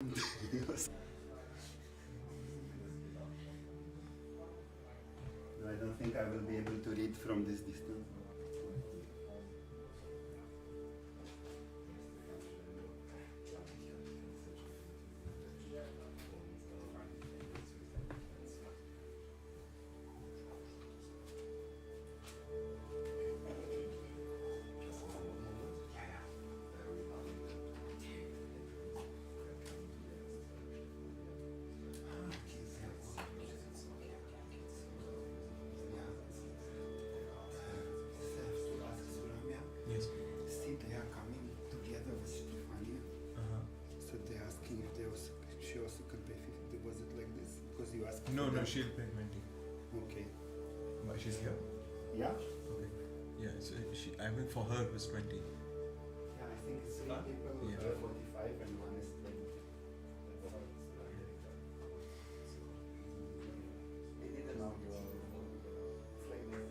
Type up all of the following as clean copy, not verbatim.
I don't think I will be able to read from this distance. Yes. See, they are coming together with Stefania. So they're asking if she also could pay 50. Was it like this? Because you asked. No, she'll pay 20. Okay. But she's here. Yeah? Okay. Yeah, so I mean for her it was 20. Yeah, I think it's 3 people, Yeah. 45 and one is 20. They didn't know you are. It's like this.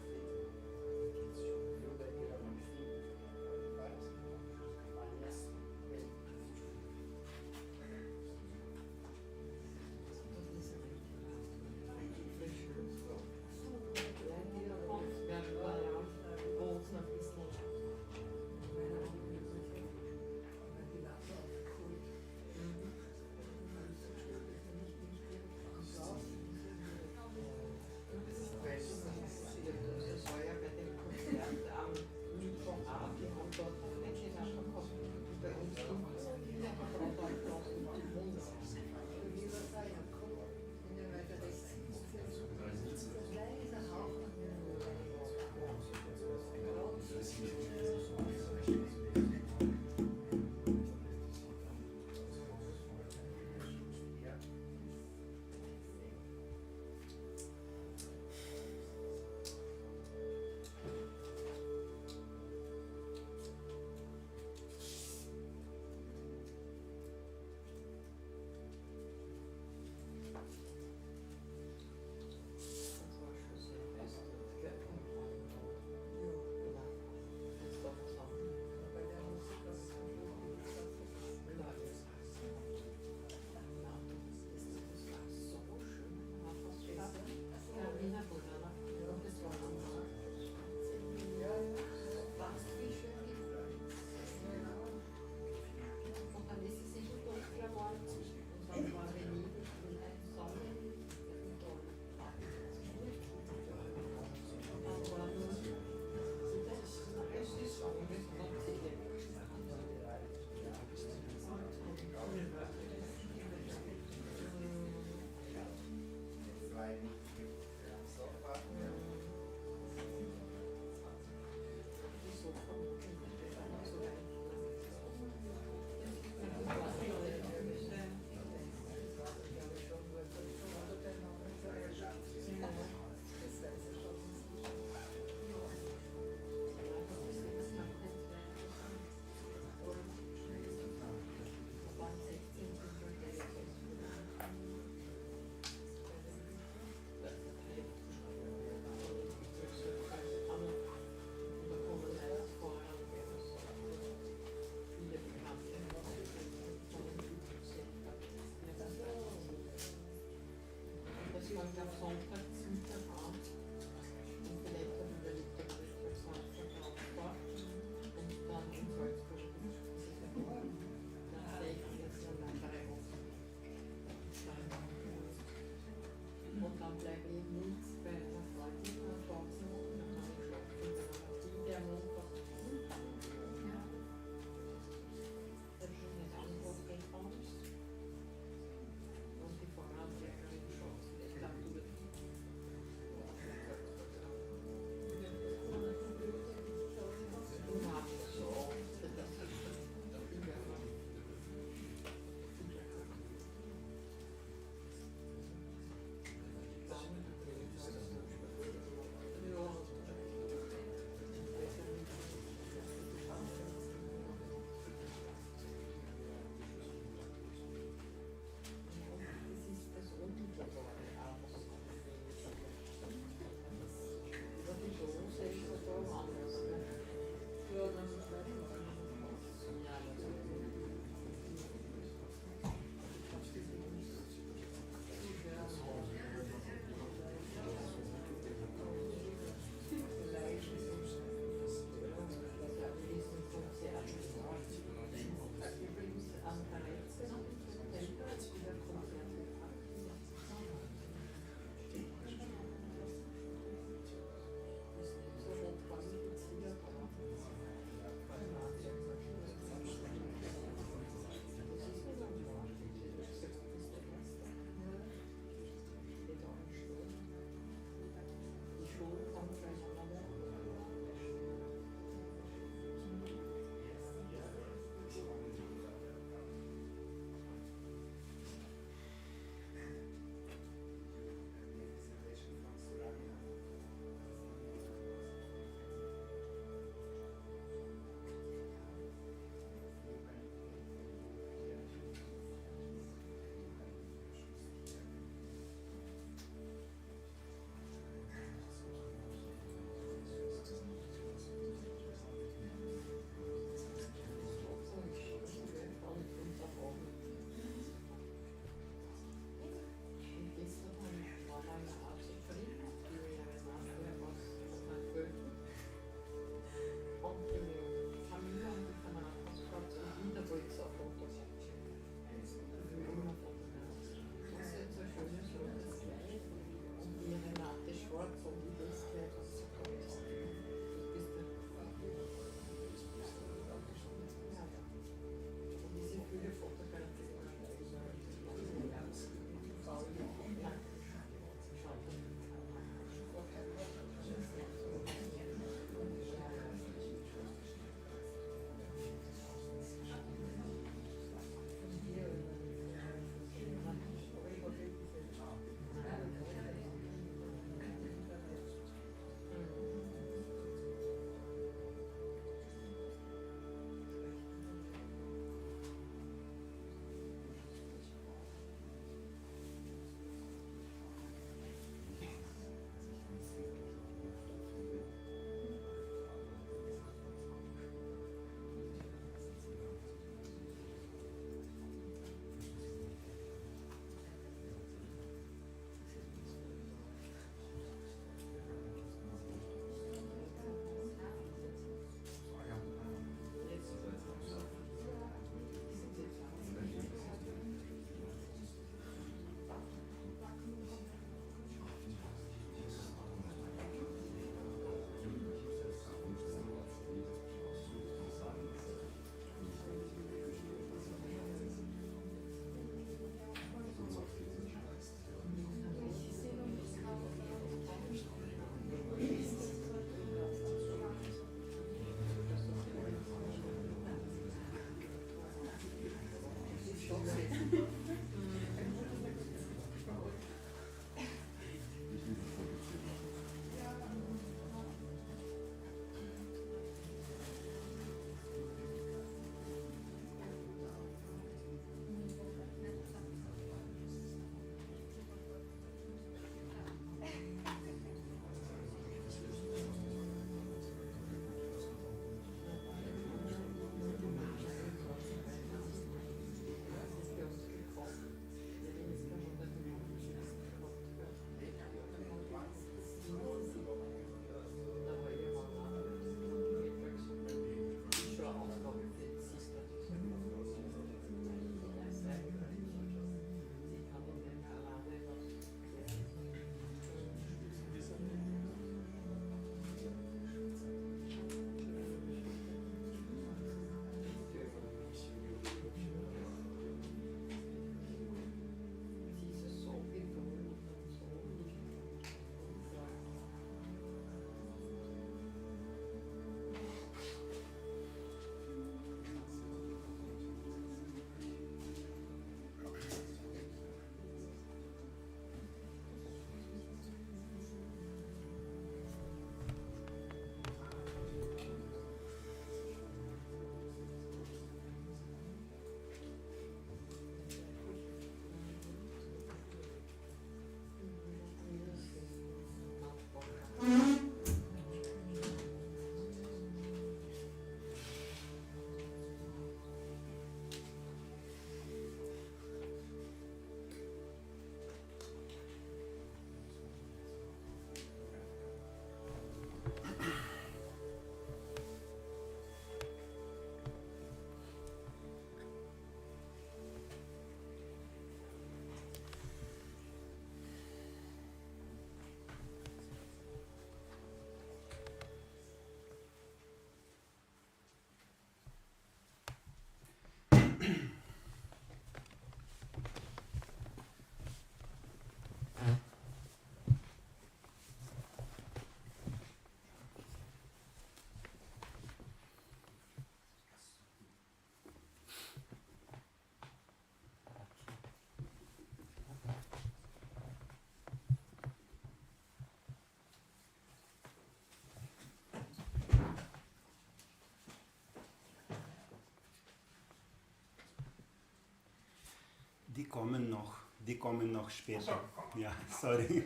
Die kommen noch später. Ja, sorry.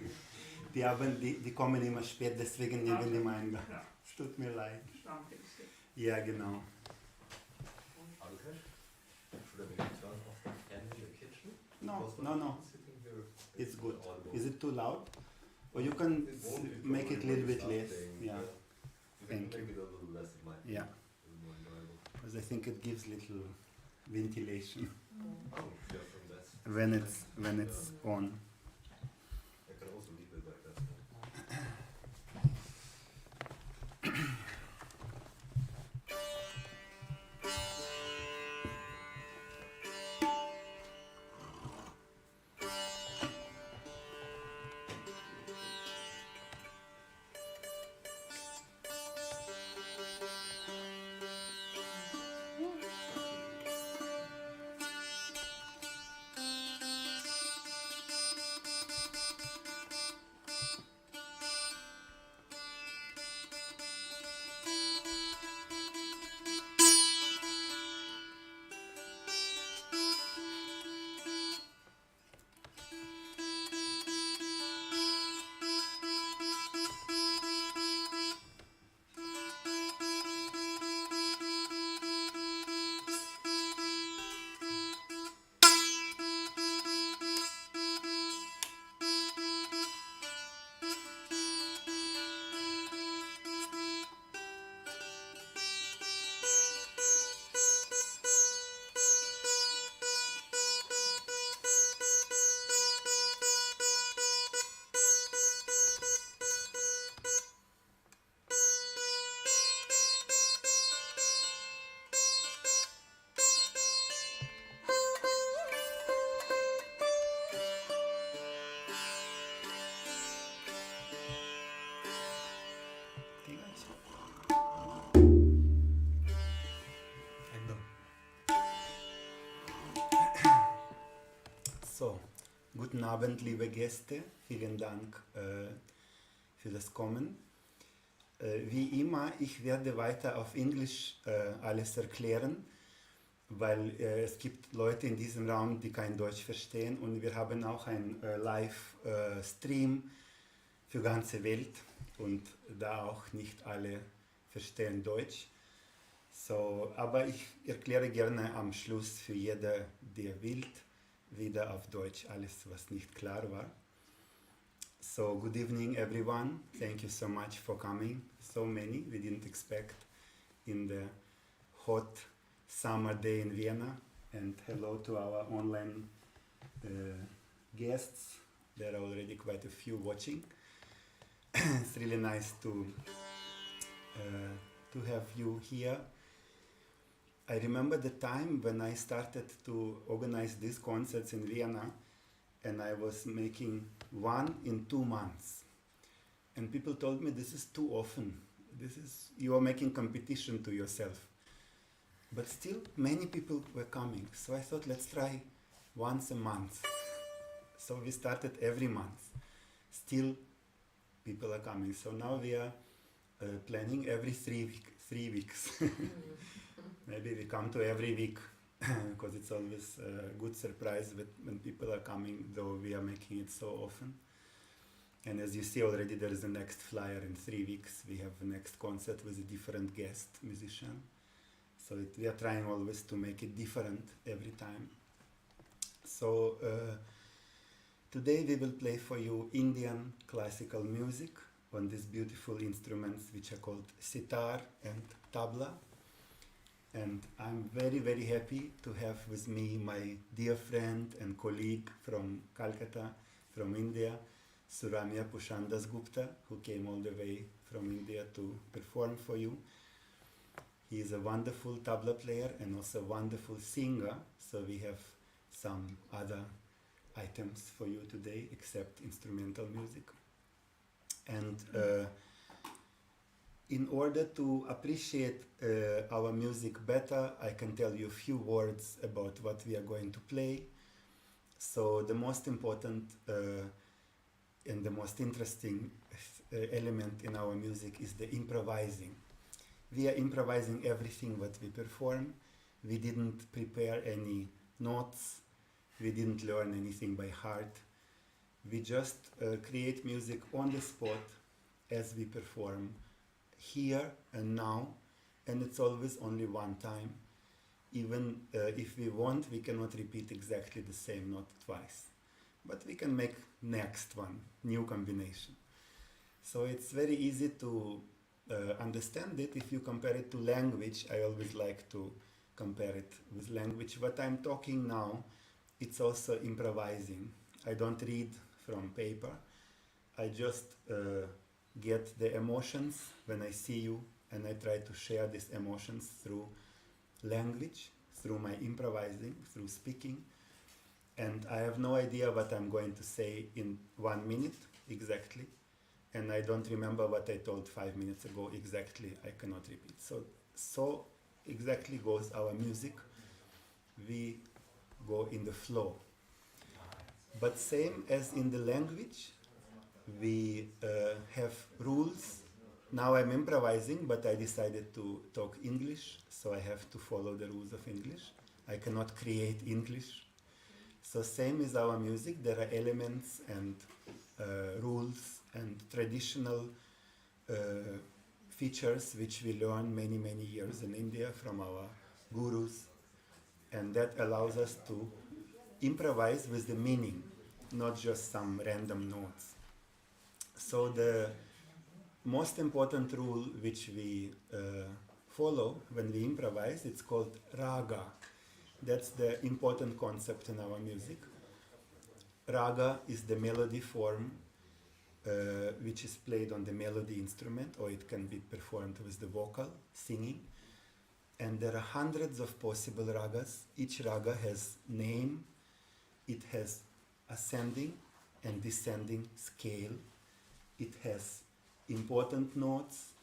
Die kommen immer spät, deswegen neben dem Eingang. Es tut mir leid. Ja, genau. No. It's good. Is it too loud? Or you can make it a little bit less. Yeah. Thank you. Yeah. Because I think it gives little ventilation when it's on. So, guten Abend, liebe Gäste. Vielen Dank für das Kommen. Wie immer, ich werde weiter auf Englisch alles erklären, weil es gibt Leute in diesem Raum, die kein Deutsch verstehen, und wir haben auch einen Live-Stream für ganze Welt und da auch nicht alle verstehen Deutsch. So, aber ich erkläre gerne am Schluss für jeder, der will, wieder auf Deutsch alles, was nicht klar war. So, good evening everyone. Thank you so much for coming. So many, we didn't expect in the hot summer day in Vienna. And hello to our online guests. There are already quite a few watching. It's really nice to have you here. I remember the time when I started to organize these concerts in Vienna, and I was making one in 2 months. And people told me, this is too often. You are making competition to yourself. But still, many people were coming. So I thought, let's try once a month. So we started every month. Still, people are coming. So now we are planning every 3 weeks. Maybe we come to every week, because it's always a good surprise when people are coming, though we are making it so often. And as you see already, there is a next flyer in 3 weeks. We have a next concert with a different guest musician. So we are trying always to make it different every time. So today we will play for you Indian classical music on these beautiful instruments which are called sitar and tabla. And I'm very, very happy to have with me my dear friend and colleague from Calcutta, from India, Suramya Pushandas Gupta, who came all the way from India to perform for you. He is a wonderful tabla player and also a wonderful singer, so we have some other items for you today except instrumental music. And in order to appreciate our music better, I can tell you a few words about what we are going to play. So the most important and the most interesting element in our music is the improvising. We are improvising everything what we perform. We didn't prepare any notes. We didn't learn anything by heart. We just create music on the spot as we perform here and now, and it's always only one time. Even if we want, we cannot repeat exactly the same note twice. But we can make next one, new combination. So it's very easy to understand it if you compare it to language. I always like to compare it with language. What I'm talking now, it's also improvising. I don't read from paper. I just get the emotions when I see you, and I try to share these emotions through language, through my improvising, through speaking. And I have no idea what I'm going to say in 1 minute exactly. And I don't remember what I told 5 minutes ago exactly. I cannot repeat. So exactly goes our music. We go in the flow. But same as in the language, we have rules. Now I'm improvising, but I decided to talk English, so I have to follow the rules of English. I cannot create English. So same is our music. There are elements and rules and traditional features which we learn many, many years in India from our gurus. And that allows us to improvise with the meaning, not just some random notes. So the most important rule which we follow when we improvise, it's called raga. That's the important concept in our music. Raga is the melody form which is played on the melody instrument, or it can be performed with the vocal, singing. And there are hundreds of possible ragas. Each raga has name, it has ascending and descending scale, it has important notes,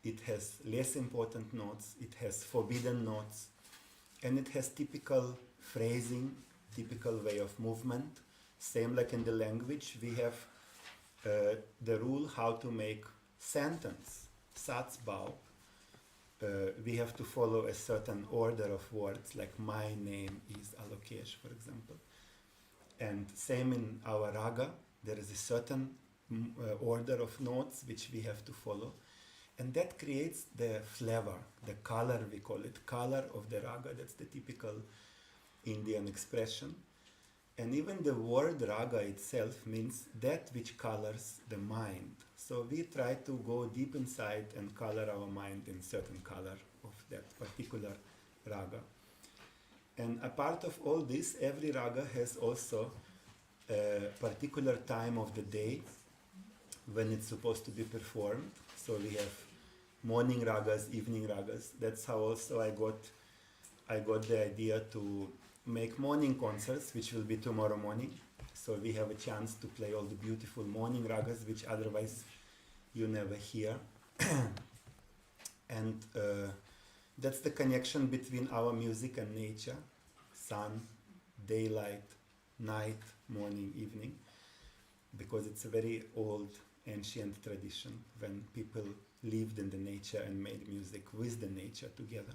it has less important notes, it has forbidden notes, and it has typical phrasing, typical way of movement. Same like in the language, we have the rule how to make sentence, satsbau. We have to follow a certain order of words, like my name is Alokesh, for example. And same in our raga, there is a certain order of notes which we have to follow. And that creates the flavor, the color, we call it, color of the raga. That's the typical Indian expression. And even the word raga itself means that which colors the mind. So we try to go deep inside and color our mind in certain color of that particular raga. And a part of all this, every raga has also a particular time of the day when it's supposed to be performed. So we have morning ragas, evening ragas. That's how also I got the idea to make morning concerts, which will be tomorrow morning. So we have a chance to play all the beautiful morning ragas, which otherwise you never hear. And that's the connection between our music and nature. Sun, daylight, night, morning, evening. Because it's a very old, ancient tradition when people lived in the nature and made music with the nature together.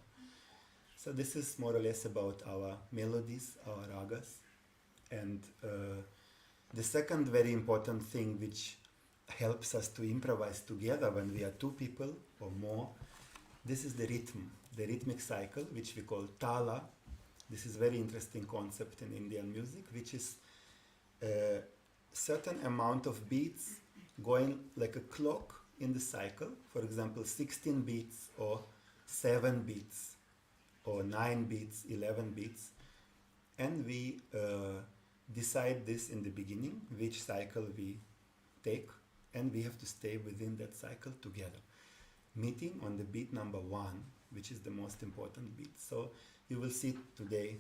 So this is more or less about our melodies, our ragas. And the second very important thing which helps us to improvise together when we are two people or more, this is the rhythm, the rhythmic cycle, which we call tala. This is a very interesting concept in Indian music, which is a certain amount of beats going like a clock in the cycle. For example, 16 beats or 7 beats or 9 beats, 11 beats. And we decide this in the beginning, which cycle we take, and we have to stay within that cycle together, meeting on the beat number 1, which is the most important beat. So you will see today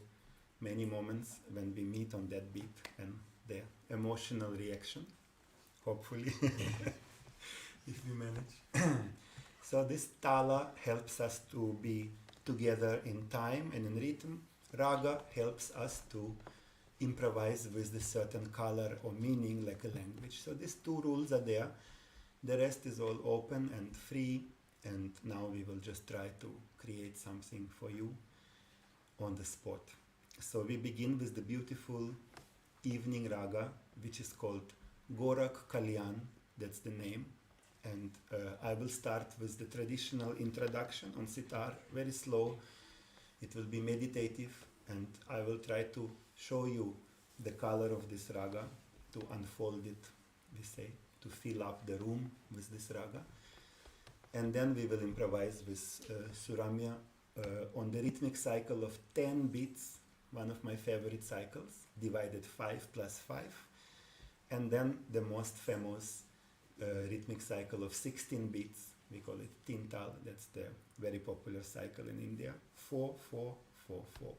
many moments when we meet on that beat and the emotional reaction, hopefully, if we manage. So this tala helps us to be together in time and in rhythm. Raga helps us to improvise with a certain color or meaning like a language. So these two rules are there. The rest is all open and free. And now we will just try to create something for you on the spot. So we begin with the beautiful evening raga, which is called Gorak Kalyan, that's the name. And I will start with the traditional introduction on sitar, very slow. It will be meditative, and I will try to show you the color of this raga, to unfold it, we say, to fill up the room with this raga. And then we will improvise with Suramya on the rhythmic cycle of 10 beats, one of my favorite cycles, divided 5 plus 5. And then the most famous rhythmic cycle of 16 beats, we call it Tintal, that's the very popular cycle in India, 4, 4, 4, 4.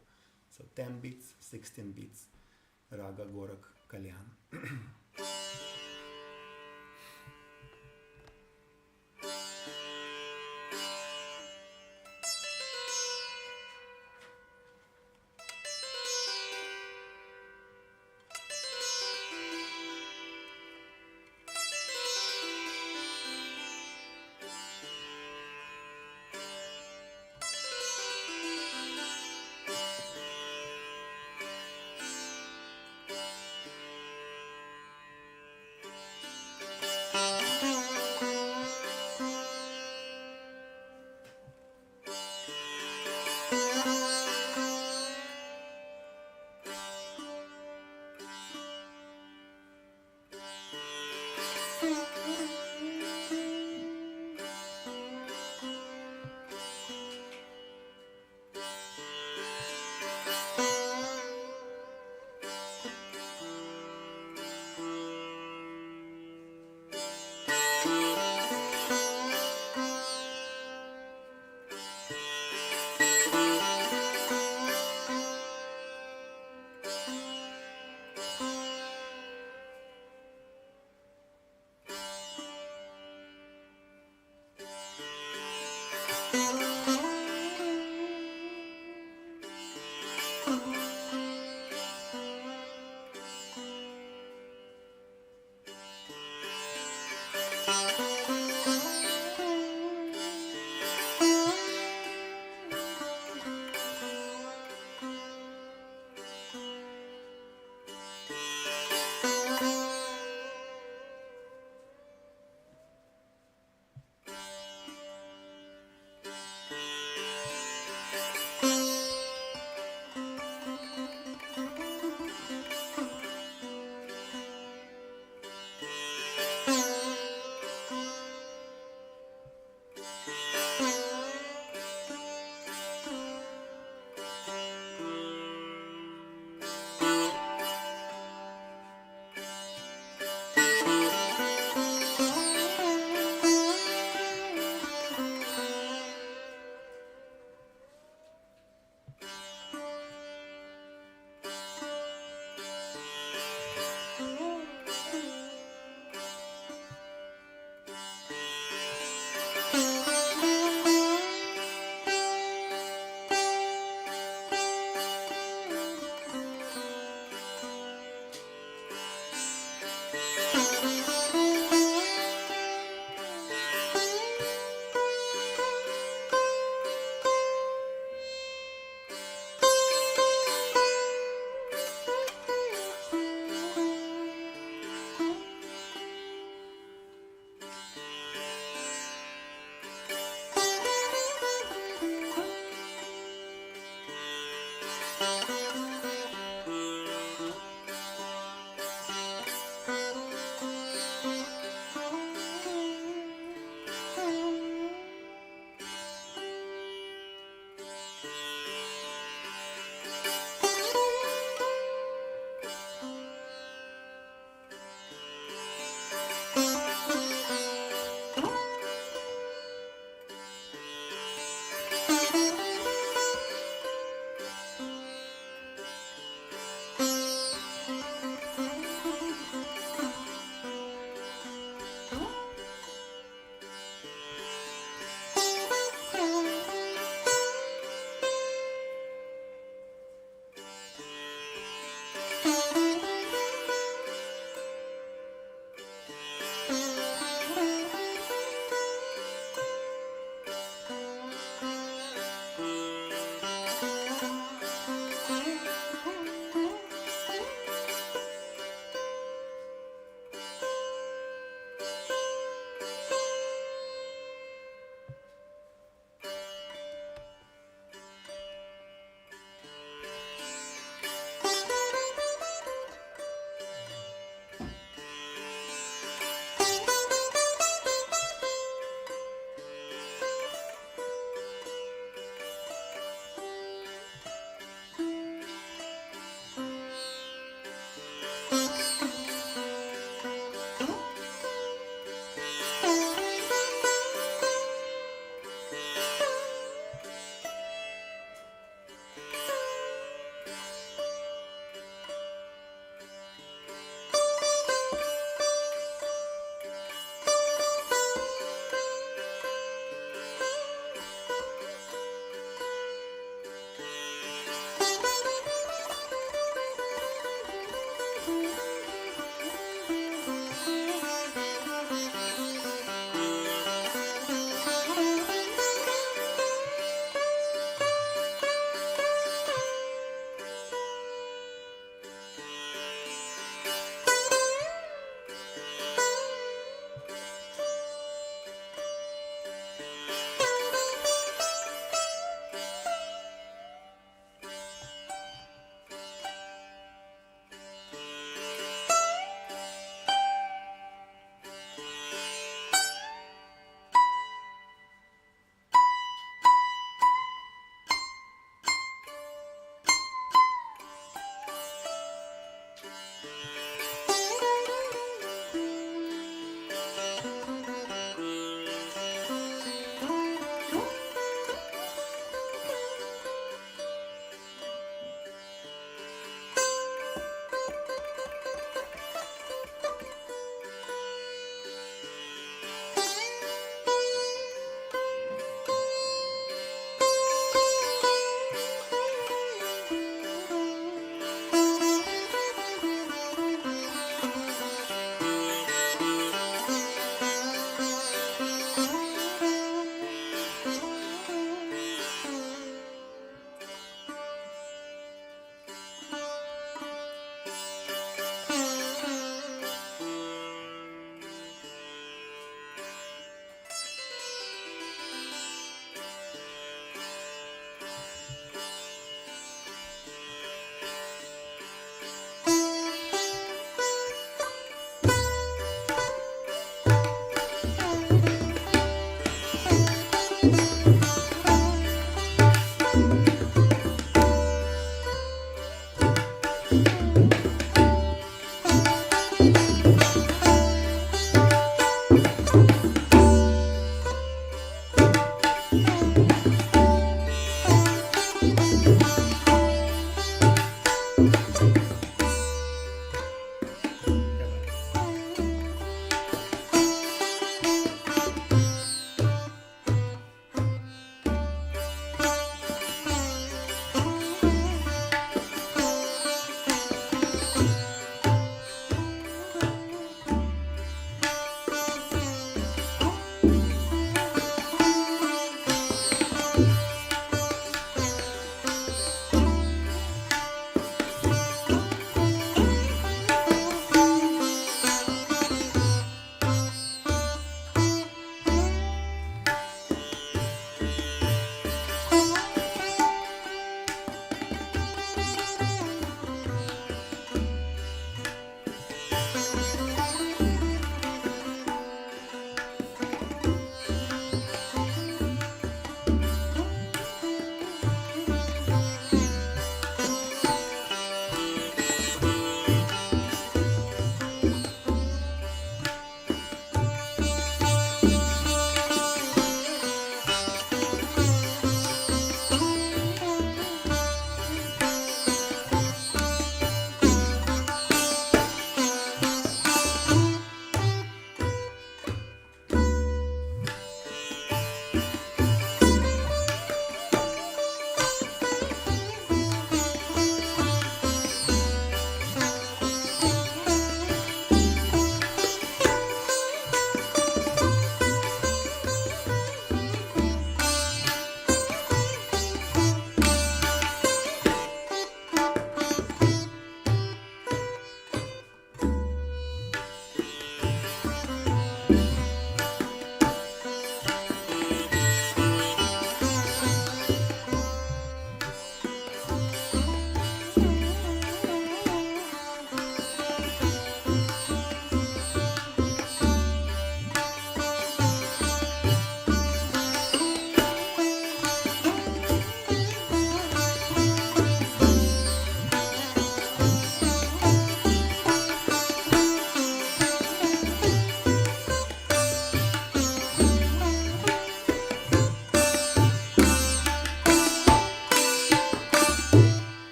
So 10 beats, 16 beats, Raga Gorak Kalyan.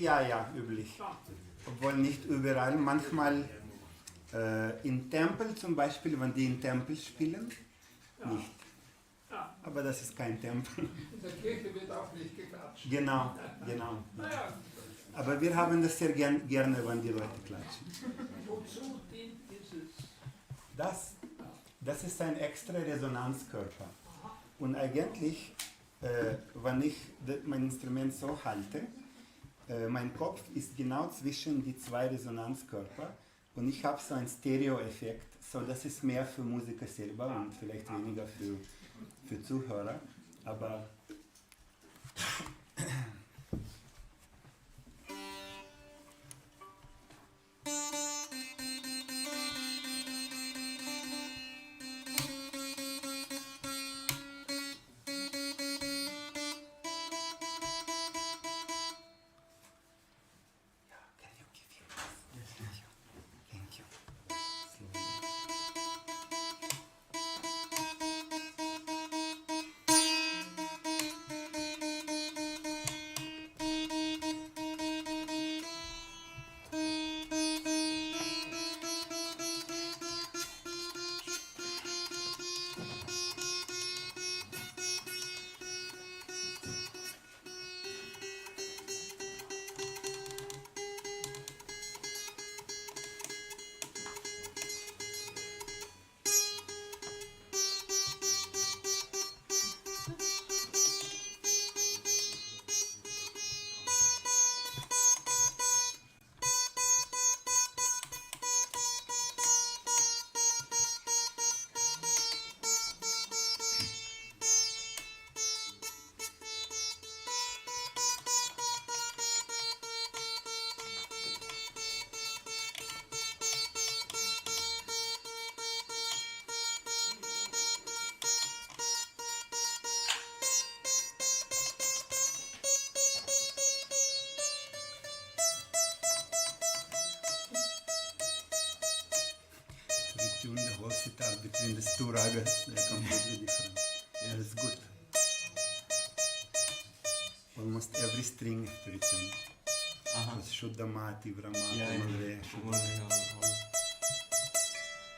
Ja, üblich. Obwohl nicht überall. Manchmal in Tempel zum Beispiel, wenn die in Tempel spielen, nicht. Aber das ist kein Tempel. In der Kirche wird auch nicht geklatscht. Genau. Naja, Aber wir haben das sehr gerne, wenn die Leute klatschen. wozu dient dieses? Das ist ein extra Resonanzkörper. Und eigentlich, wenn ich mein Instrument so halte, mein Kopf ist genau zwischen die zwei Resonanzkörper und ich habe so einen Stereo-Effekt. So, das ist mehr für Musiker selber und vielleicht weniger für Zuhörer. Aber can you give your best? Thank you. Slowly. We tune the whole sitar between these two ragas. They're completely different. Yeah. That's good. Almost every string have to retune. Because Shuddhamati, Vramati, Malre,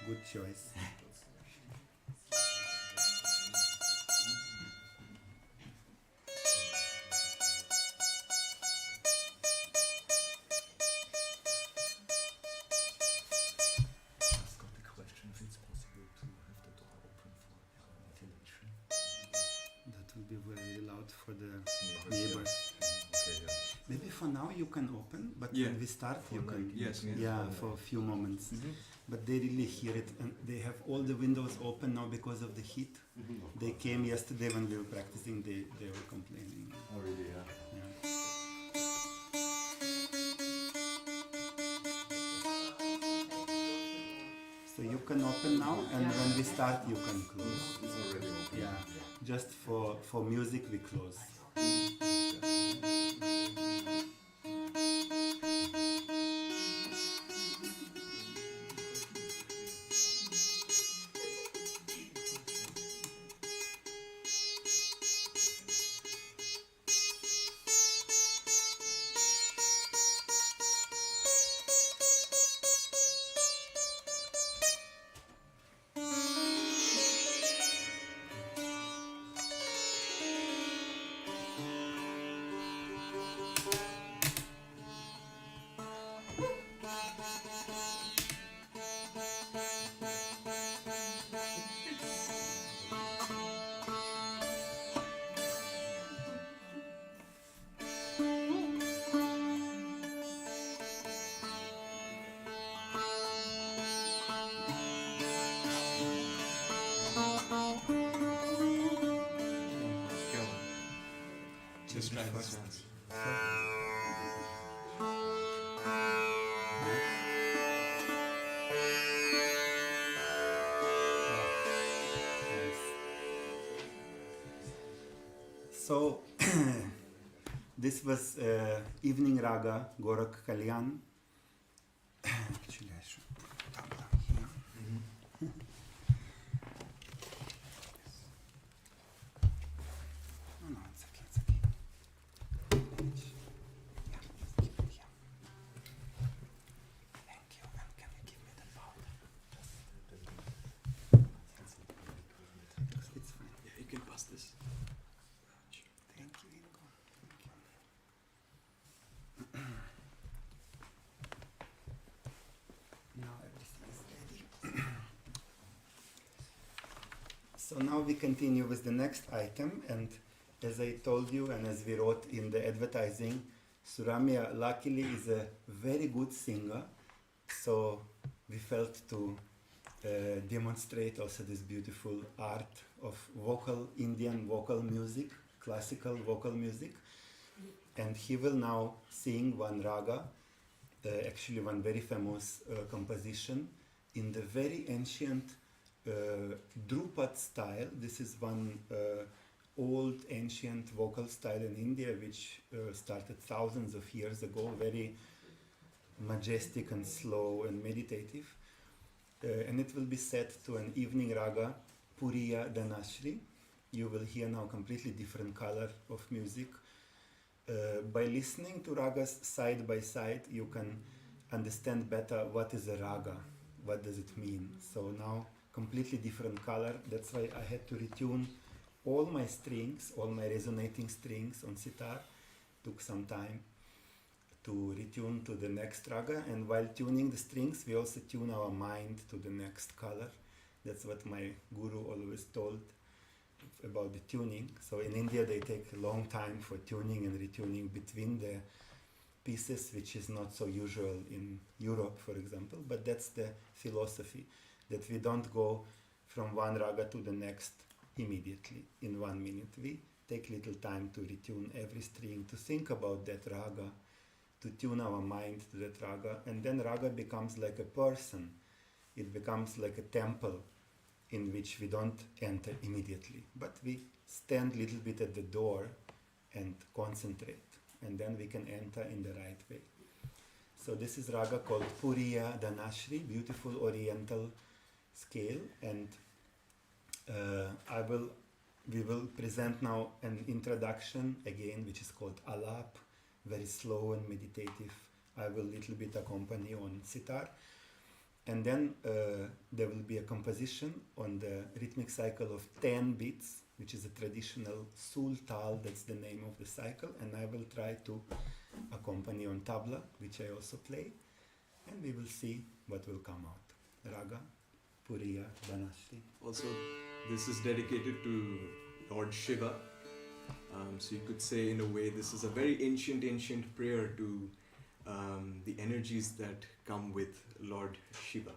Good choice. Just got the question if it's possible to have the door open for ventilation. That will be very loud for the Neighbors, neighbors. Okay, yeah. Maybe for now you can open, but Yeah. when we start you For can. night. Yes. Yeah, for a few moments. But they really hear it, and they have all the windows open now because of the heat. They came yesterday when we were practicing. They were complaining. Oh, really? Yeah. Yeah. So you can open now, and when we start, you can close. It's already open. Yeah, just for music we close. Just try this First. once. So this was evening raga Gorakh Kalyan. Actually, I should put it down here. No, it's okay, it's okay. Yeah. So now we continue with the next item, and as I told you and as we wrote in the advertising, Suramya luckily is a very good singer, so we felt to demonstrate also this beautiful art of Indian vocal music, classical vocal music. And he will now sing one raga, actually one very famous composition in the very ancient Drupad style. This is one old ancient vocal style in India which started thousands of years ago, very majestic and slow and meditative. And it will be set to an evening raga, Puriya Dhanashri. You will hear now completely different color of music. By listening to ragas side by side, you can understand better what is a raga, what does it mean. So now completely different color. That's why I had to retune all my strings, all my resonating strings on sitar. Took some time to retune to the next raga, and while tuning the strings we also tune our mind to the next color. That's what my guru always told about the tuning. So in India they take a long time for tuning and retuning between the pieces, which is not so usual in Europe, for example, but that's the philosophy, that we don't go from one raga to the next immediately in 1 minute. We take little time to retune every string, to think about that raga, to tune our mind to that raga, and then raga becomes like a person. It becomes like a temple in which we don't enter immediately, but we stand a little bit at the door and concentrate, and then we can enter in the right way. So this is raga called Puriya Dhanashri, beautiful oriental scale, and we will present now an introduction again, which is called Alap, very slow and meditative. I will little bit accompany on sitar, and then there will be a composition on the rhythmic cycle of 10 beats, which is a traditional sul tal, that's the name of the cycle, and I will try to accompany on tabla, which I also play, and we will see what will come out. Raga Puriya Dhanashri. Also, this is dedicated to Lord Shiva. So you could say, in a way, this is a very ancient prayer to the energies that come with Lord Shiva.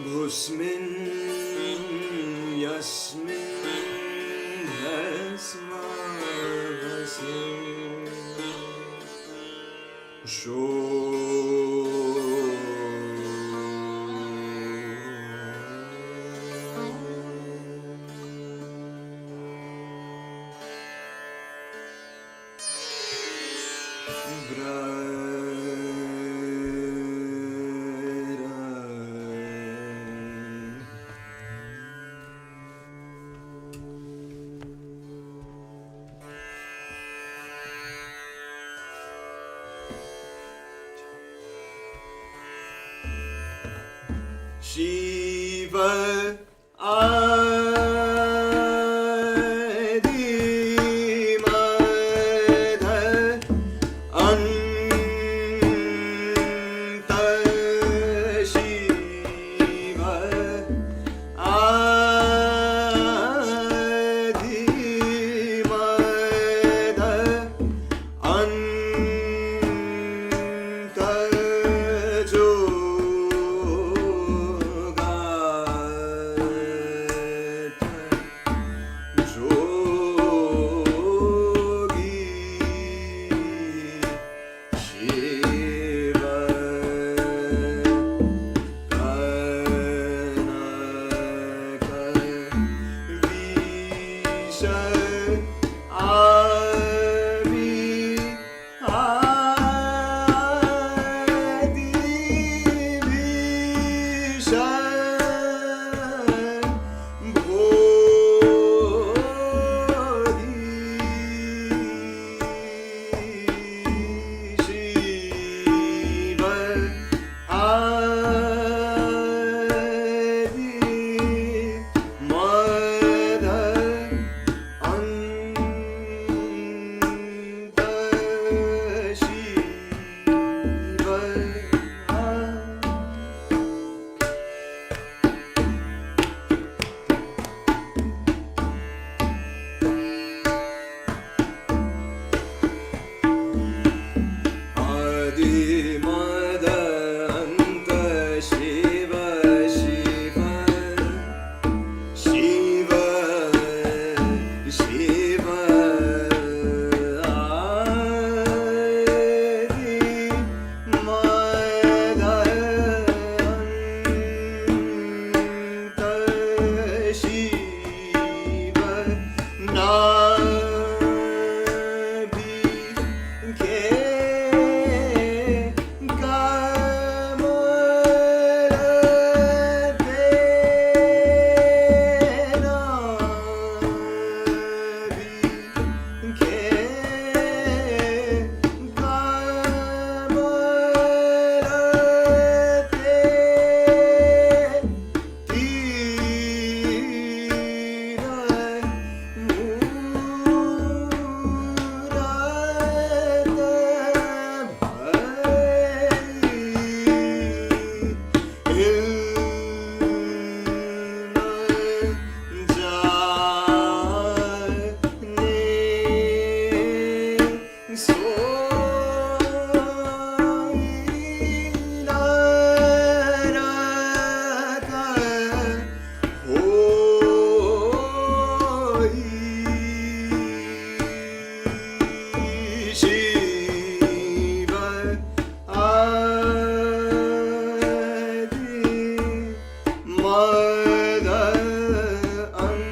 Bhusmin Yasmin Hasmavasin Shiva Adi Madha Anta Shiva Adi Madha Anta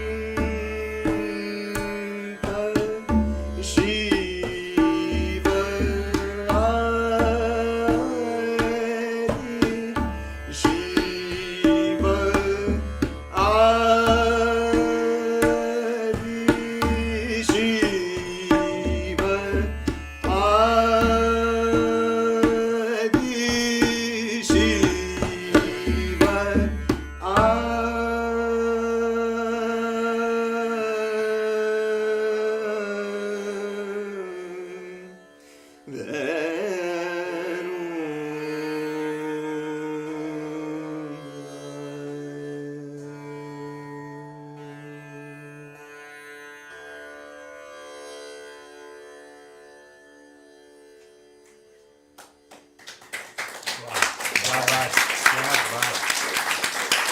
क्या बात, क्या बात.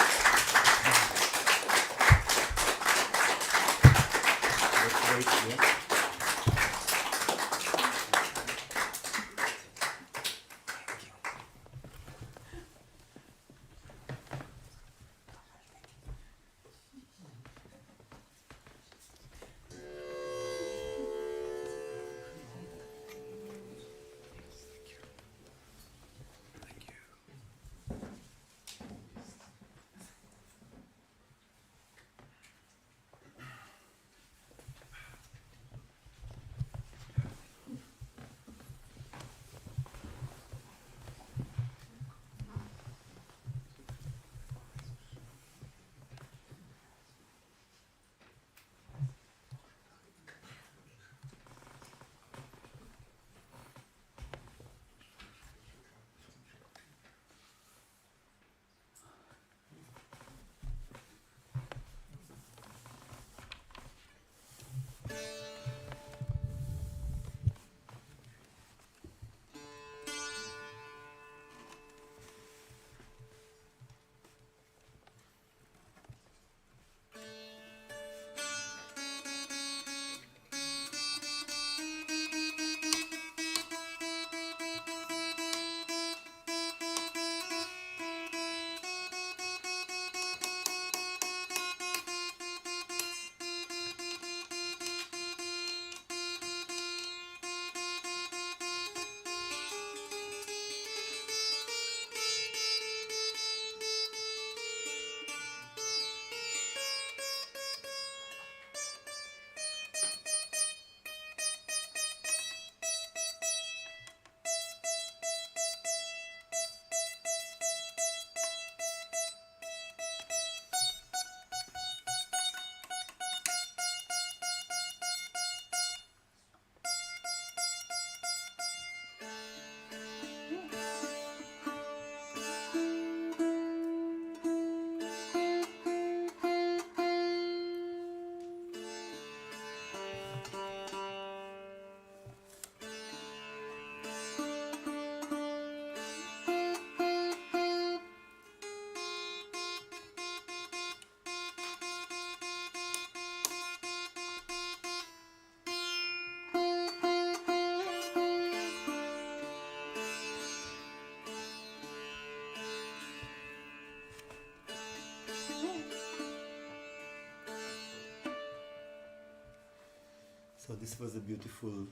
So this was a beautiful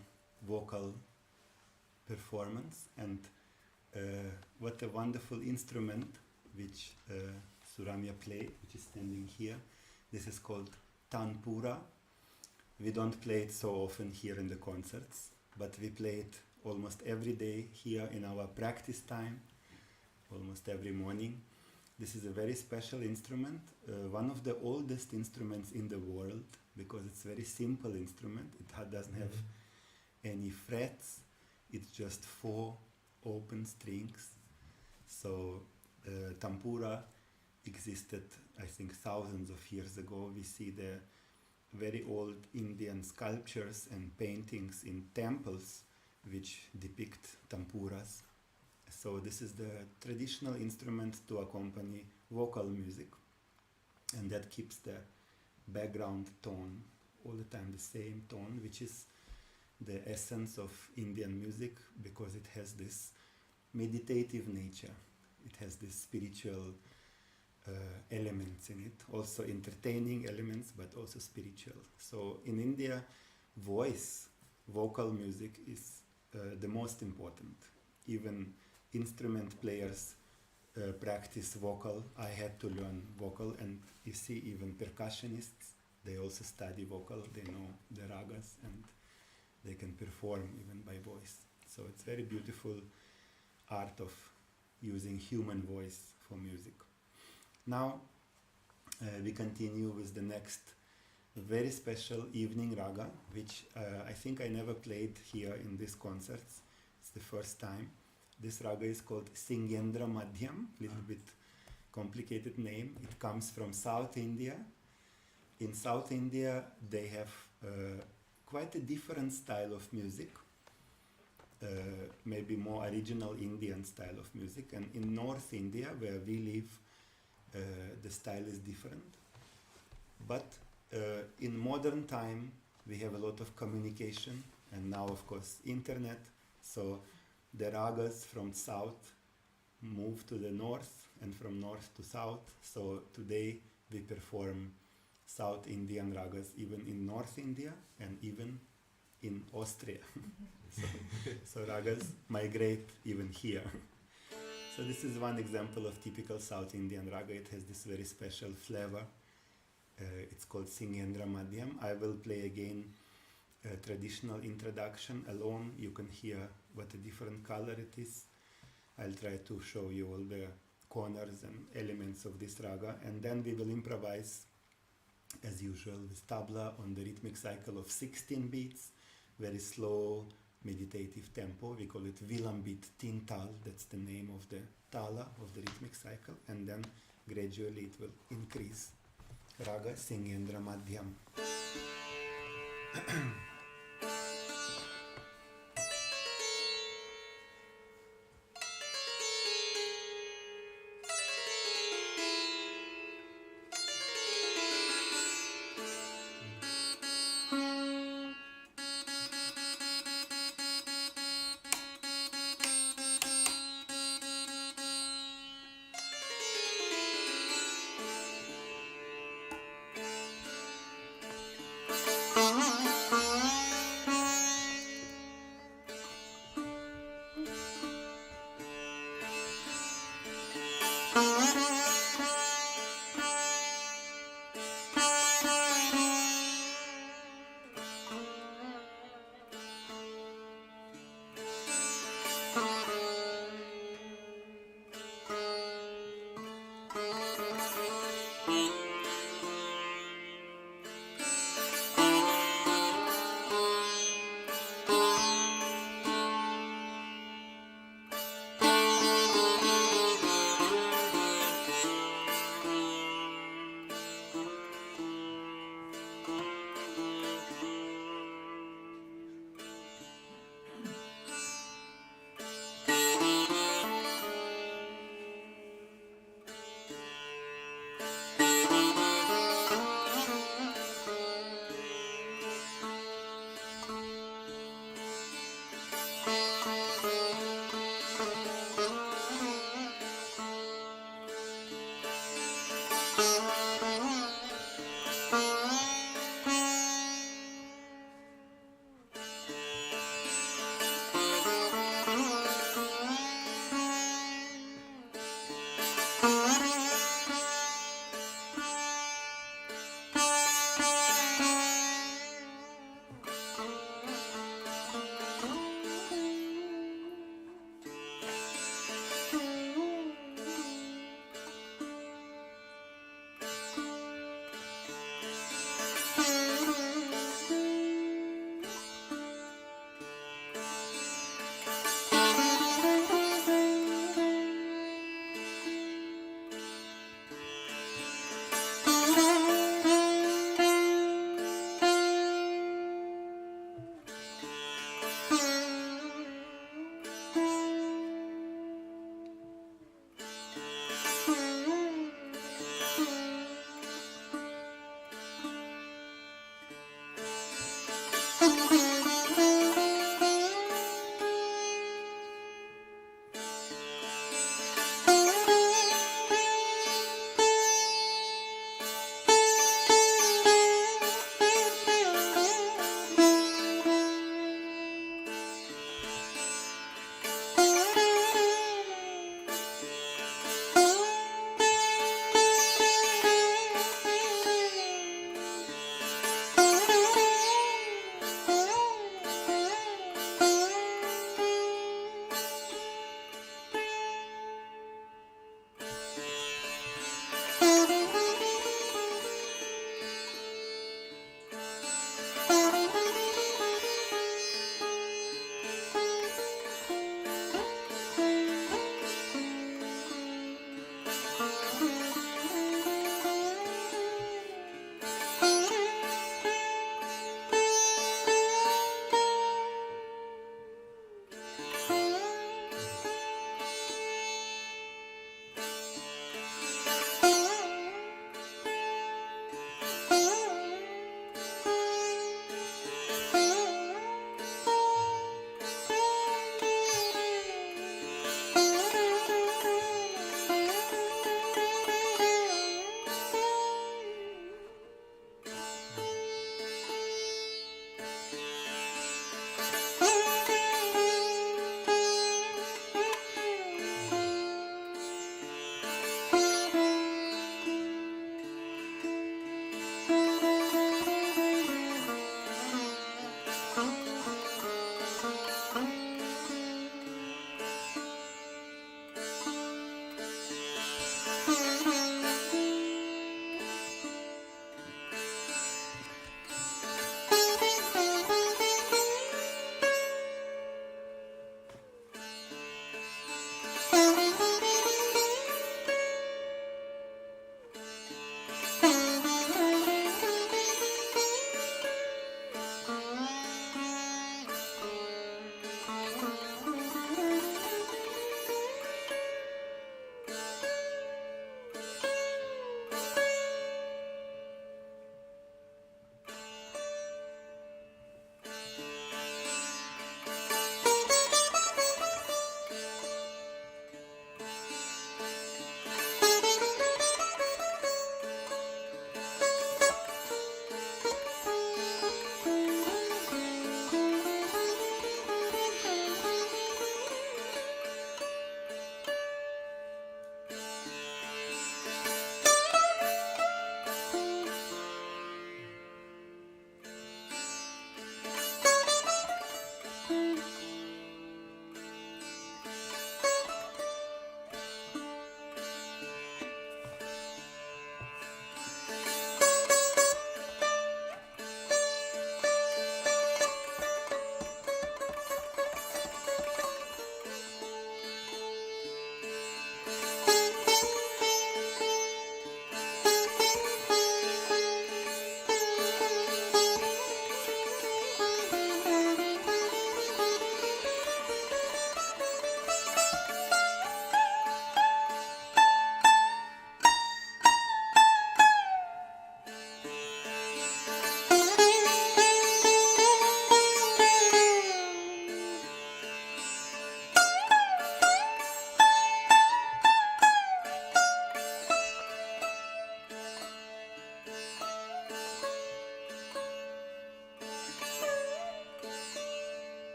vocal performance, and what a wonderful instrument which Suramya played, which is standing here. This is called tanpura. We don't play it so often here in the concerts, but we play it almost every day here in our practice time, almost every morning. This is a very special instrument, one of the oldest instruments in the world, because it's a very simple instrument. It doesn't have any frets. It's just 4 open strings. So tampura existed, I think, thousands of years ago. We see the very old Indian sculptures and paintings in temples which depict tampuras. So this is the traditional instrument to accompany vocal music, and that keeps the background tone all the time the same tone, which is the essence of Indian music, because it has this meditative nature. It has this spiritual elements in it, also entertaining elements, but also spiritual. So in India, vocal music is the most important. Even instrument players practice vocal. I had to learn vocal, and you see even percussionists, they also study vocal. They know the ragas and they can perform even by voice. So it's very beautiful art of using human voice for music. Now we continue with the next very special evening raga, which I think I never played here in these concerts. It's the first time. This raga is called Singendra Madhyam, little bit complicated name. It comes from South India. In South India, they have quite a different style of music, maybe more original Indian style of music. And in North India, where we live, the style is different. But in modern time, we have a lot of communication, and now, of course, internet. So the ragas from south move to the north, and from north to south. So today we perform South Indian ragas even in North India and even in Austria. so ragas migrate even here. So this is one example of typical South Indian raga. It has this very special flavor. It's called Singendra Madhyam. I will play again a traditional introduction alone. You can hear what a different color it is. I'll try to show you all the corners and elements of this raga, and then we will improvise as usual with tabla on the rhythmic cycle of 16 beats, very slow meditative tempo. We call it Vilambit Tintal. That's the name of the tala of the rhythmic cycle, and then gradually it will increase. Raga Singendra Madhyam.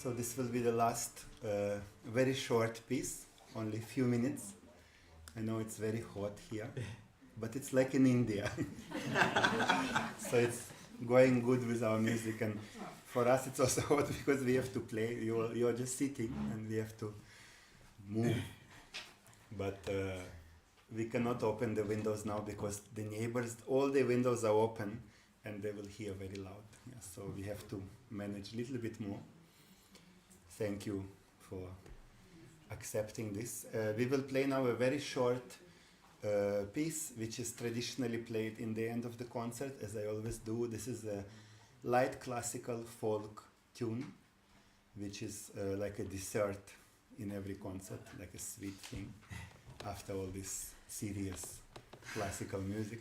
So this will be the last very short piece, only a few minutes. I know it's very hot here, but it's like in India. So it's going good with our music, and for us it's also hot because we have to play. You're just sitting and we have to move. But we cannot open the windows now because the neighbors, all the windows are open and they will hear very loud. Yeah, so we have to manage a little bit more. Thank you for accepting this. We will play now a very short piece which is traditionally played in the end of the concert, as I always do. This is a light classical folk tune which is like a dessert in every concert, like a sweet thing after all this serious classical music.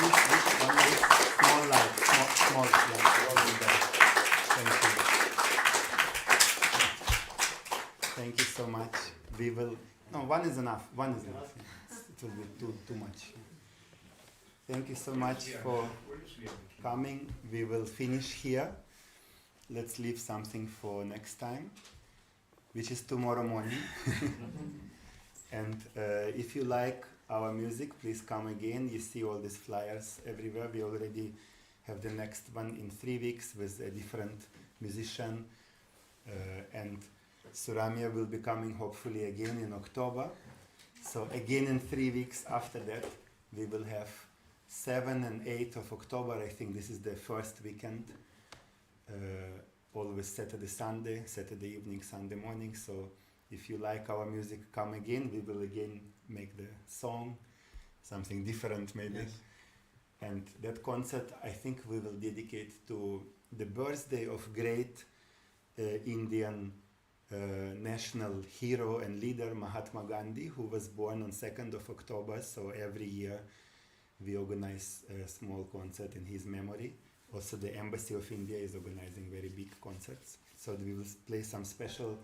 this small light, small light. Thank you. Thank you so much. We will. No, one is enough. One is enough. It will be too much. Thank you so much for coming. We will finish here. Let's leave something for next time, which is tomorrow morning. And if you like our music, please come again. You see all these flyers everywhere. We already have the next one in 3 weeks with a different musician. And Suramya will be coming hopefully again in October. So again in 3 weeks after that, we will have 7 and 8 of October. I think this is the first weekend. Always Saturday evening, Sunday morning. So if you like our music, come again. We will again make the song, something different maybe. Yes. And that concert, I think we will dedicate to the birthday of great Indian national hero and leader Mahatma Gandhi, who was born on 2nd of October. So every year we organize a small concert in his memory. Also the Embassy of India is organizing very big concerts. So we will play some special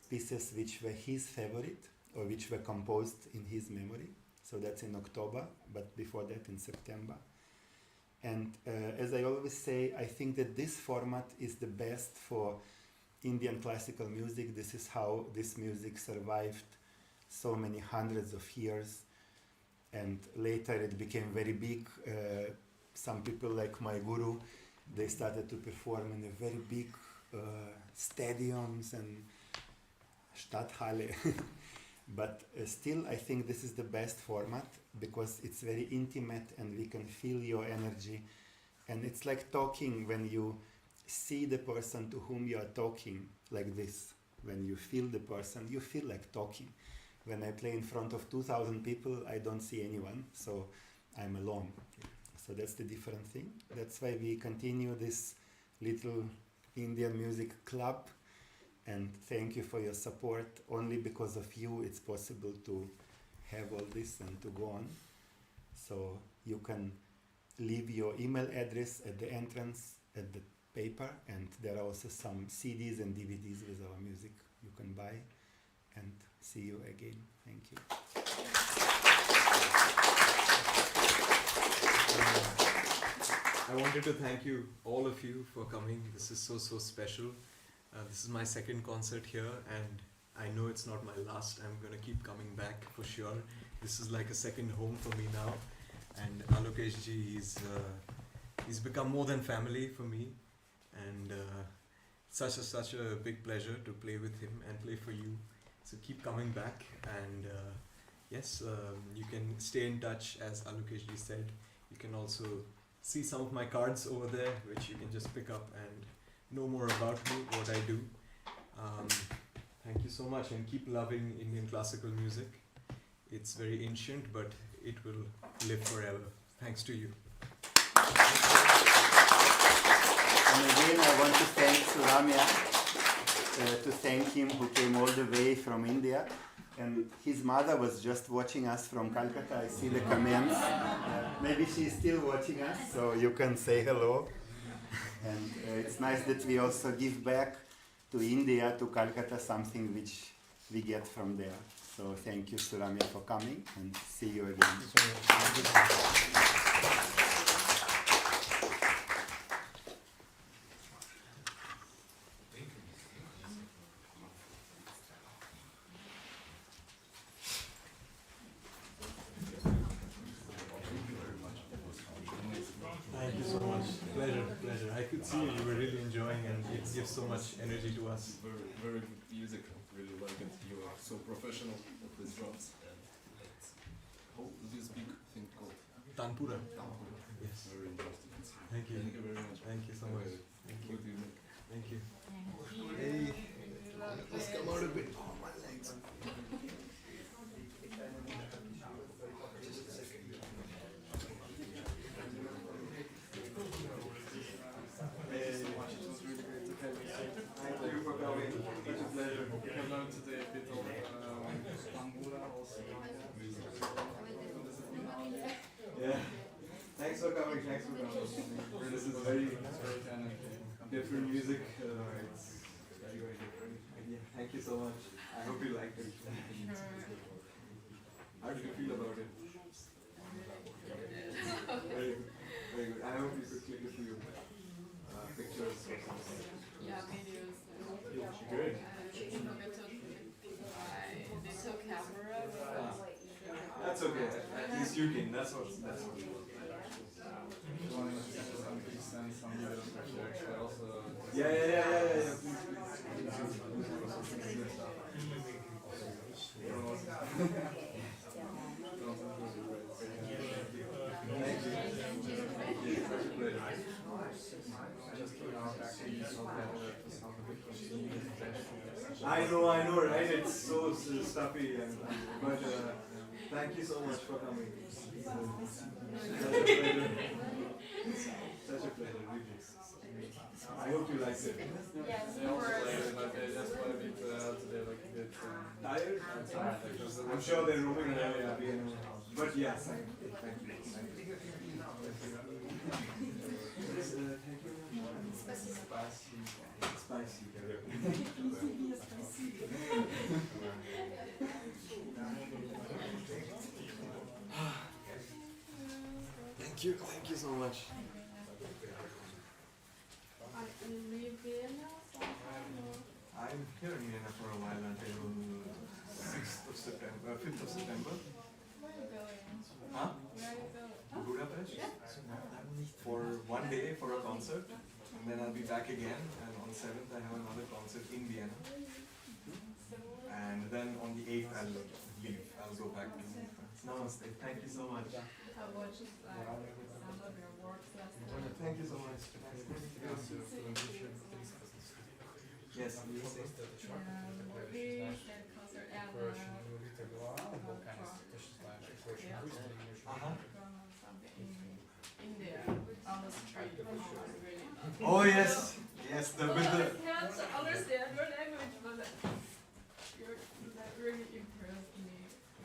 pieces which were his favorite or which were composed in his memory. So that's in October, but before that in September. And as I always say, I think that this format is the best for Indian classical music. This is how this music survived so many hundreds of years. And later it became very big. Some people like my guru, they started to perform in a very big stadiums and Stadthalle. But still, I think this is the best format because it's very intimate and we can feel your energy. And it's like talking when you see the person to whom you are talking like this. When you feel the person, you feel like talking. When I play in front of 2,000 people, I don't see anyone, so I'm alone. So that's the different thing. That's why we continue this little Indian music club. And thank you for your support. Only because of you it's possible to have all this and to go on. So you can leave your email address at the entrance at the paper, and there are also some CDs and DVDs with our music you can buy. And see you again. Thank you. I wanted to thank you, all of you, for coming. This is so special. This is my second concert here, and I know it's not my last. I'm going to keep coming back for sure. This is like a second home for me now. And Alokesh ji, he's become more than family for me. And such a big pleasure to play with him and play for you. So keep coming back. And yes, you can stay in touch, as Alokesh ji said. You can also see some of my cards over there, which you can just pick up and know more about me, what I do. Thank you so much, and keep loving Indian classical music. It's very ancient, but it will live forever. Thanks to you. And again, I want to thank Suramya, to thank him who came all the way from India. And his mother was just watching us from Calcutta. I see the comments. Maybe she's still watching us, so you can say hello. And it's nice that we also give back to India, to Calcutta, something which we get from there. So thank you, Suramya, for coming, and see you again. Thank you so much. Pleasure. I could see you were really enjoying, and it gives so much energy to us. Very good music. Really like it. You are so professional at these drums. How do you speak? Thing called Tanpura. Yes. Very interesting. Thank you. Thank you very much. Thank you so much. Thank you. What do you make? Thank you. Hey. Let's come out a bit. Oh, my legs. Thank you for coming. It's a pleasure. We can learn today a bit of Tanpura also. Yeah. Thanks for coming. Thanks for coming. This is very different music. It's very, very different. Yeah, thank you so much. I hope you liked it. How did you feel about it? Very good. Very good. I hope you could click a few pictures or something. Yeah, videos. Good. Taking a bit of my digital camera. That's okay. At least you can. That's what. Yeah. I know, right? It's so stuffy, but thank you so much for coming. Such a pleasure, really. I hope you liked it. Yes, Tired? I'm sure they're roaming around, but yes, thank you. Spicy. Thank you so much. I'm here in Vienna for a while until 6th of September, 5th of September. Where are you going? Huh? Where are you going? Budapest? For one day for a concert, and then I'll be back again, and on 7th I have another concert in Vienna. And then on the 8th I'll leave, I'll go back to Namaste, thank you so much. I watched some of your works last night. Thank you so much. Yes, you say? We said concert and something in there on the street. Really Oh yes, the well, with I the. can't understand your language, but that really impressed me.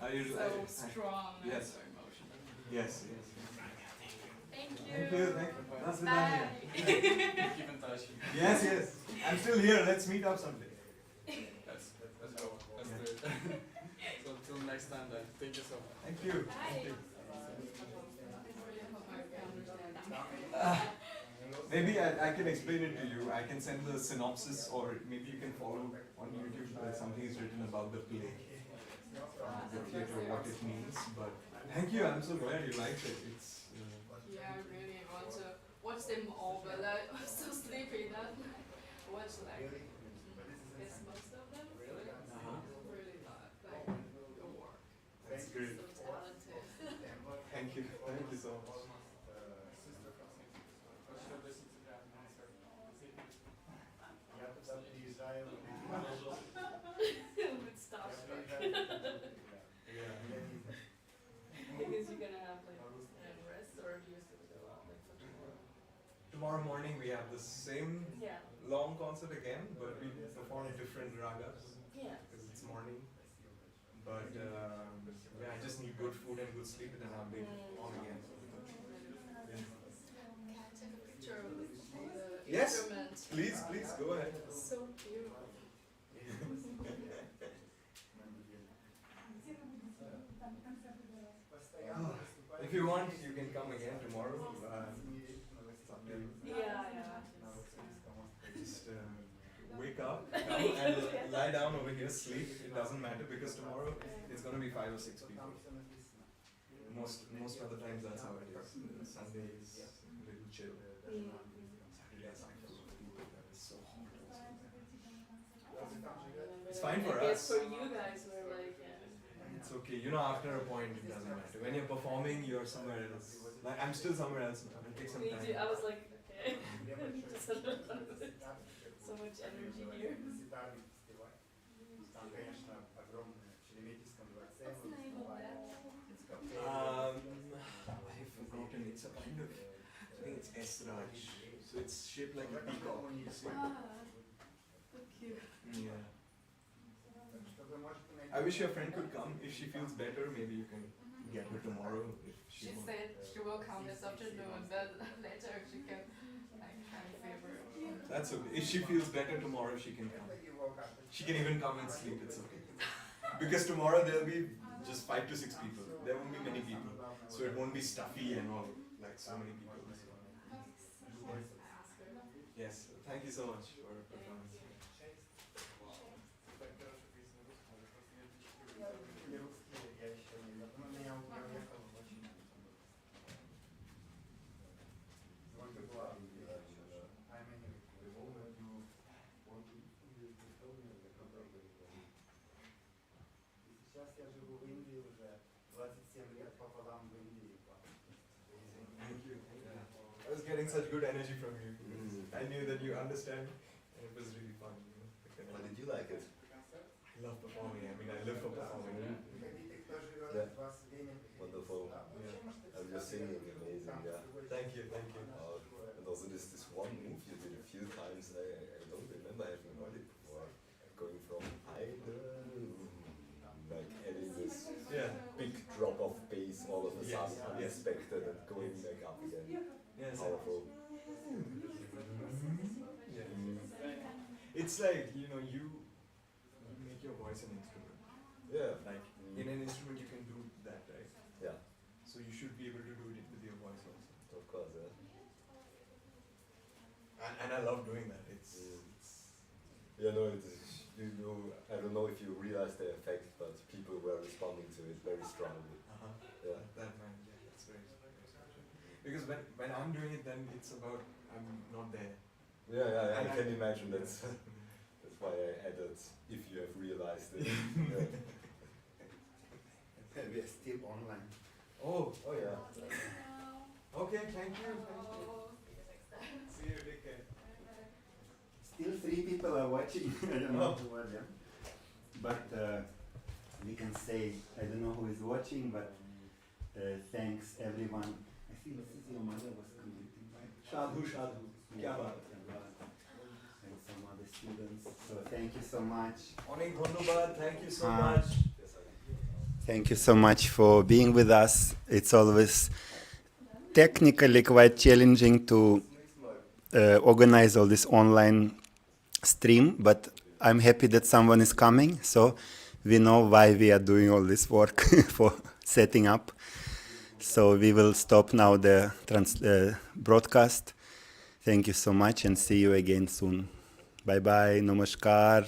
Are you So strong and yes. so emotional. Yes. Thank you. Thank you. That's Bye. Keep in touch. Yes. I'm still here. Let's meet up someday. Let's go. Let's do it. So till next time then. Thank you so much. Thank you. Bye. I really hope I can understand. Maybe I can explain it to you. I can send the synopsis, or maybe you can follow on YouTube. Something is written about the play, the theater, what it means. But thank you. I'm so glad you liked it. It's. Yeah, I really want to watch them all, but I'm so sleepy that I watch guess most of them. Really like your work. That's great. So talented. Thank you. Thank you so much. With stuff. Because you're gonna have rest, or do you still go out like for tomorrow? Tomorrow morning we have the same Yeah. long concert again, but we perform different ragas Yeah. because it's morning. But yeah, I just need good food and good sleep, and then I'll be on again. Yeah. Can I take a picture of the Yes. instrument? Please go ahead. So cute. If you want, you can come again tomorrow. Someday. Yeah. Just wake up, come and lie down over here, sleep. It doesn't matter because tomorrow it's gonna be 5 or 6 people. Most of the times that's how it is. Sunday is a little chill. Saturday is people. It's so hot. It's fine for I guess us. for you guys, we're like, It's okay. You know, after a point, it doesn't matter. When you're performing, you're somewhere else. Like I'm still somewhere else now. It'll take some me too. time. I was like, okay. So much energy here. What's the name of that? I've forgotten. It's a kind of. I think it's Esraj. So it's shaped like a peacock. So cute. Yeah. I wish your friend could come. If she feels better, maybe you can get her tomorrow if She she wants. said she will come this afternoon, but later she can like have fever. That's okay. If she feels better tomorrow, she can come. She can even come and sleep. It's okay. Because tomorrow there'll be just 5 to 6 people. There won't be many people, so it won't be stuffy and all like so many people. Yes. Thank you so much for coming. Сейчас я живу в Индии уже 27 лет пополам в Индии. Thank you. I was getting such good energy from you. I knew that you understand, and it was really fun. How did you like it? I love performing. I mean, I live for performing. Wonderful. Yeah. And you're singing amazing, yeah. Thank you. Thank you. And also this one move you did a few times, I don't remember having heard it before. Going from high to like adding this Yeah. big drop of bass all of a Yes, sudden, yes. unexpected, and going back up again. Yes. Powerful. Yeah. It's like, you know, you make your voice an instrument. Yeah. Like, in an instrument you can do that, right? Yeah, So you should be able to do it with your voice also. of course, yeah. And I love doing that. It's Yeah, no, it is, I don't know if you realize the effect, but people were responding to it very strongly. Yeah. that man, yeah, that's very special. Because when I'm doing it, then it's about I'm not there. Yeah, I And can imagine that's why I added if you have realized it. Yeah. We are still online. Oh, Oh yeah. okay, thank you. Oh, see you next time. See you, take care. Still 3 people are watching. I don't know who are them. But we can say, I don't know who is watching, but thanks everyone. I think this is your mother was commenting, right? Shadhu. Yeah, Kya baat and some other students. So thank you so much. Onek dhanyabad, thank you so Ah. much. Thank you so much for being with us. It's always technically quite challenging to organize all this online stream, but I'm happy that someone is coming, so we know why we are doing all this work for setting up. So we will stop now the broadcast. Thank you so much and see you again soon. Bye bye, namaskar.